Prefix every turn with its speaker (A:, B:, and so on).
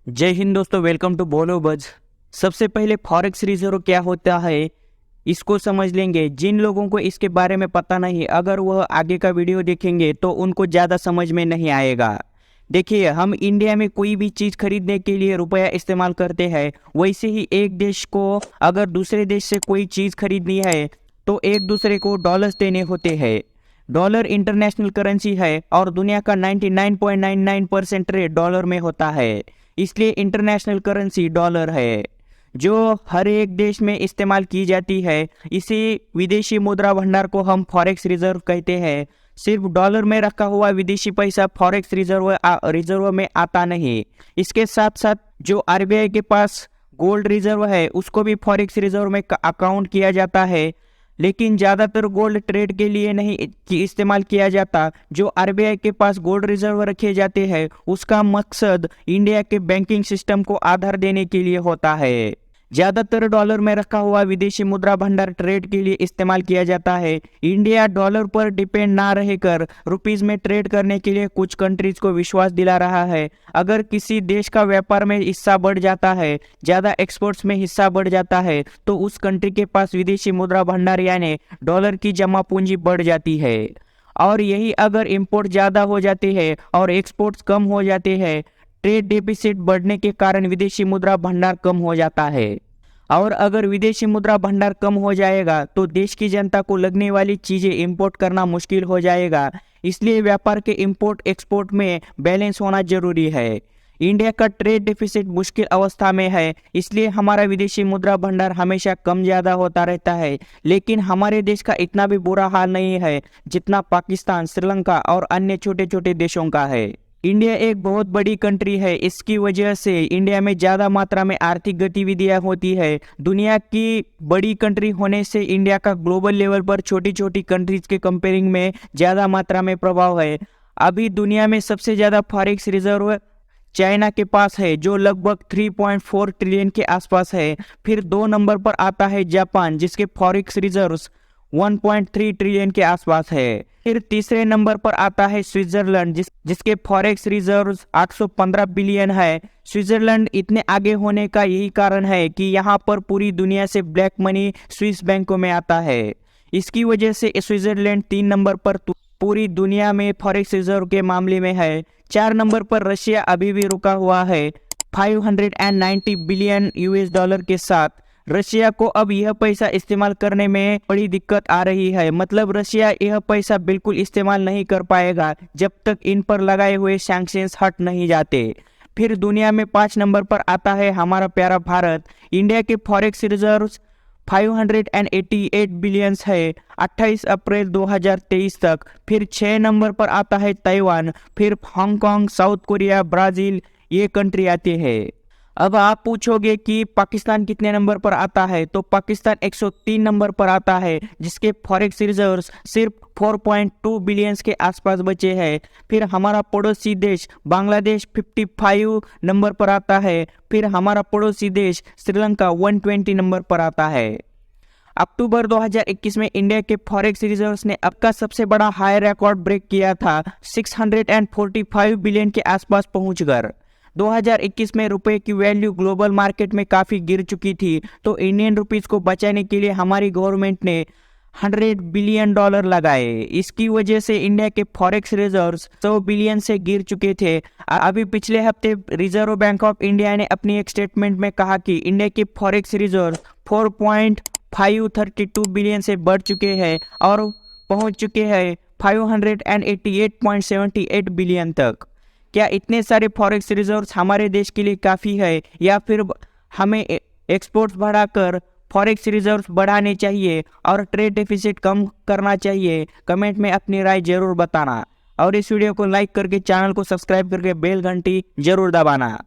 A: जय हिंद दोस्तों, welcome to बोलो बज। सबसे पहले फॉरेक्स रिजर्व क्या होता है इसको समझ लेंगे। जिन लोगों को इसके बारे में पता नहीं, अगर वह आगे का वीडियो देखेंगे तो उनको ज़्यादा समझ में नहीं आएगा। देखिए, हम इंडिया में कोई भी चीज़ खरीदने के लिए रुपया इस्तेमाल करते हैं, वैसे ही एक देश को अगर दूसरे देश से कोई चीज़ खरीदनी है तो एक दूसरे को डॉलर्स देने होते हैं। डॉलर इंटरनेशनल करेंसी है और दुनिया का 99.99% रेट डॉलर में होता है, इसलिए इंटरनेशनल करेंसी डॉलर है जो हर एक देश में इस्तेमाल की जाती है। इसी विदेशी मुद्रा भंडार को हम फॉरेक्स रिजर्व कहते हैं। सिर्फ डॉलर में रखा हुआ विदेशी पैसा फॉरेक्स रिजर्व में आता नहीं। इसके साथ साथ जो आरबीआई के पास गोल्ड रिजर्व है उसको भी फॉरेक्स रिजर्व में अकाउंट किया जाता है, लेकिन ज़्यादातर गोल्ड ट्रेड के लिए नहीं इस्तेमाल किया जाता। जो आरबीआई के पास गोल्ड रिजर्व रखे जाते हैं उसका मकसद इंडिया के बैंकिंग सिस्टम को आधार देने के लिए होता है। ज़्यादातर डॉलर में रखा हुआ विदेशी मुद्रा भंडार ट्रेड के लिए इस्तेमाल किया जाता है। इंडिया डॉलर पर डिपेंड ना रहकर रुपीस में ट्रेड करने के लिए कुछ कंट्रीज को विश्वास दिला रहा है। अगर किसी देश का व्यापार में हिस्सा बढ़ जाता है, ज़्यादा एक्सपोर्ट्स में हिस्सा बढ़ जाता है, तो उस कंट्री के पास विदेशी मुद्रा भंडार यानी डॉलर की जमा पूंजी बढ़ जाती है। और यही अगर इंपोर्ट ज़्यादा हो जाते हैं और एक्सपोर्ट्स कम हो जाते हैं, ट्रेड डेफिसिट बढ़ने के कारण विदेशी मुद्रा भंडार कम हो जाता है। और अगर विदेशी मुद्रा भंडार कम हो जाएगा तो देश की जनता को लगने वाली चीज़ें इंपोर्ट करना मुश्किल हो जाएगा। इसलिए व्यापार के इंपोर्ट एक्सपोर्ट में बैलेंस होना जरूरी है। इंडिया का ट्रेड डेफिसिट मुश्किल अवस्था में है, इसलिए हमारा विदेशी मुद्रा भंडार हमेशा कम ज़्यादा होता रहता है। लेकिन हमारे देश का इतना भी बुरा हाल नहीं है जितना पाकिस्तान, श्रीलंका और अन्य छोटे छोटे देशों का है। इंडिया एक बहुत बड़ी कंट्री है, इसकी वजह से इंडिया में ज़्यादा मात्रा में आर्थिक गतिविधियां होती है। दुनिया की बड़ी कंट्री होने से इंडिया का ग्लोबल लेवल पर छोटी छोटी कंट्रीज के कंपेयरिंग में ज़्यादा मात्रा में प्रभाव है। अभी दुनिया में सबसे ज़्यादा फॉरेक्स रिजर्व चाइना के पास है जो लगभग 3.4 ट्रिलियन के आसपास है। फिर 2 नंबर पर आता है जापान जिसके फॉरेक्स रिजर्व्स 1.3 ट्रिलियन के आसपास है। फिर तीसरे नंबर पर आता है स्विट्जरलैंड जिसके फॉरेक्स रिजर्व्स 815 बिलियन है। स्विट्जरलैंड इतने आगे होने का यही कारण है कि यहाँ पर पूरी दुनिया से ब्लैक मनी स्विस बैंकों में आता है। इसकी वजह से स्विट्जरलैंड 3 नंबर पर पूरी दुनिया में फॉरेक्स रिजर्व के मामले में है। 4 नंबर पर रशिया अभी भी रुका हुआ है 590 बिलियन यूएस डॉलर के साथ। रशिया को अब यह पैसा इस्तेमाल करने में बड़ी दिक्कत आ रही है, मतलब रशिया यह पैसा बिल्कुल इस्तेमाल नहीं कर पाएगा जब तक इन पर लगाए हुए सैंक्शंस हट नहीं जाते। फिर दुनिया में 5 नंबर पर आता है हमारा प्यारा भारत। इंडिया के फॉरेक्स रिजर्व्स 588 बिलियंस है 28 अप्रैल 2023 तक। फिर 6 नंबर पर आता है ताइवान, फिर हांगकांग, साउथ कोरिया, ब्राज़ील, ये कंट्री आते हैं। अब आप पूछोगे कि पाकिस्तान कितने नंबर पर आता है, तो पाकिस्तान 103 नंबर पर आता है जिसके फॉरेक्स रिजर्व्स सिर्फ 4.2 बिलियंस के आसपास बचे हैं। फिर हमारा पड़ोसी देश बांग्लादेश 55 नंबर पर आता है। फिर हमारा पड़ोसी देश श्रीलंका 120 नंबर पर आता है। अक्टूबर 2021 में इंडिया के फॉरेक्स रिजर्व्स ने अब का सबसे बड़ा हाई रिकॉर्ड ब्रेक किया था, 645 बिलियन के आसपास पहुंचकर। 2021 में रुपए की वैल्यू ग्लोबल मार्केट में काफ़ी गिर चुकी थी, तो इंडियन रुपीस को बचाने के लिए हमारी गवर्नमेंट ने 100 बिलियन डॉलर लगाए। इसकी वजह से इंडिया के फॉरेक्स रिजर्व्स 100 बिलियन से गिर चुके थे। अभी पिछले हफ्ते रिजर्व बैंक ऑफ इंडिया ने अपनी एक स्टेटमेंट में कहा कि इंडिया के फॉरेक्स रिजर्व 4.532 बिलियन से बढ़ चुके हैं और पहुंच चुके हैं 588.78 बिलियन तक। क्या इतने सारे फॉरेक्स रिजर्व्स हमारे देश के लिए काफ़ी है या फिर हमें एक्सपोर्ट्स बढ़ाकर फॉरेक्स रिजर्व्स बढ़ाने चाहिए और ट्रेड डेफिसिट कम करना चाहिए? कमेंट में अपनी राय जरूर बताना और इस वीडियो को लाइक करके चैनल को सब्सक्राइब करके बेल घंटी जरूर दबाना।